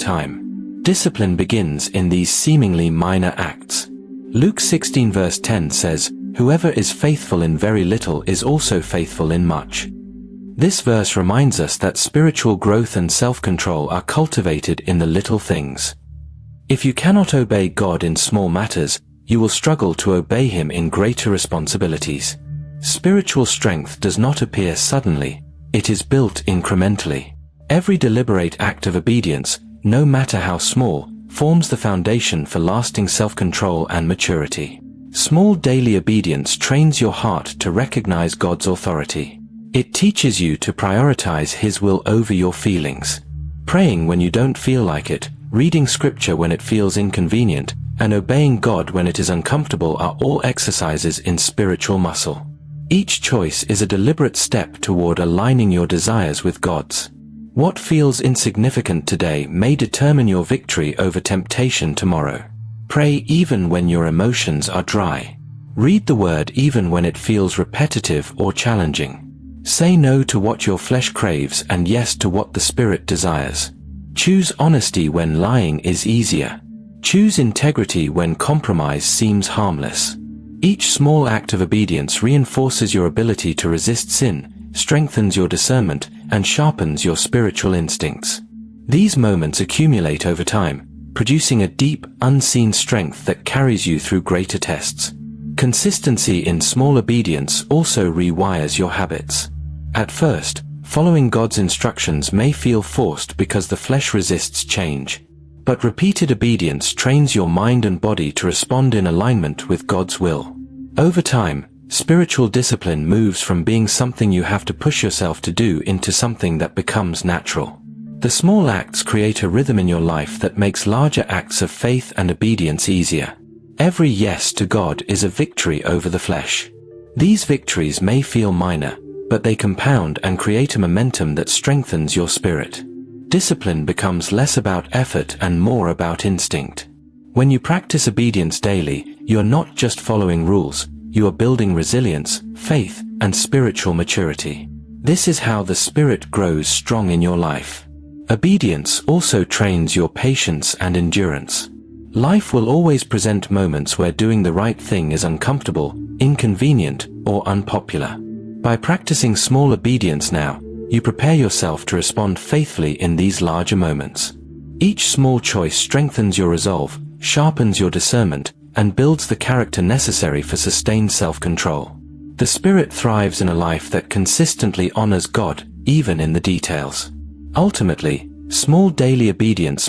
time. Discipline begins in these seemingly minor acts. Luke 16 verse 10 says, "Whoever is faithful in very little is also faithful in much." This verse reminds us that spiritual growth and self-control are cultivated in the little things. If you cannot obey God in small matters, you will struggle to obey Him in greater responsibilities. Spiritual strength does not appear suddenly, it is built incrementally. Every deliberate act of obedience, no matter how small, forms the foundation for lasting self-control and maturity. Small daily obedience trains your heart to recognize God's authority. It teaches you to prioritize His will over your feelings. Praying when you don't feel like it, reading scripture when it feels inconvenient, and obeying God when it is uncomfortable are all exercises in spiritual muscle. Each choice is a deliberate step toward aligning your desires with God's. What feels insignificant today may determine your victory over temptation tomorrow. Pray even when your emotions are dry. Read the Word even when it feels repetitive or challenging. Say no to what your flesh craves and yes to what the Spirit desires. Choose honesty when lying is easier. Choose integrity when compromise seems harmless. Each small act of obedience reinforces your ability to resist sin, strengthens your discernment, and sharpens your spiritual instincts. These moments accumulate over time, producing a deep, unseen strength that carries you through greater tests. Consistency in small obedience also rewires your habits. At first, following God's instructions may feel forced because the flesh resists change. But repeated obedience trains your mind and body to respond in alignment with God's will. Over time, spiritual discipline moves from being something you have to push yourself to do into something that becomes natural. The small acts create a rhythm in your life that makes larger acts of faith and obedience easier. Every yes to God is a victory over the flesh. These victories may feel minor, but they compound and create a momentum that strengthens your spirit. Discipline becomes less about effort and more about instinct. When you practice obedience daily, you are not just following rules, you are building resilience, faith, and spiritual maturity. This is how the Spirit grows strong in your life. Obedience also trains your patience and endurance. Life will always present moments where doing the right thing is uncomfortable, inconvenient, or unpopular. By practicing small obedience now, you prepare yourself to respond faithfully in these larger moments. Each small choice strengthens your resolve, sharpens your discernment, and builds the character necessary for sustained self-control. The Spirit thrives in a life that consistently honors God, even in the details. Ultimately, small daily obedience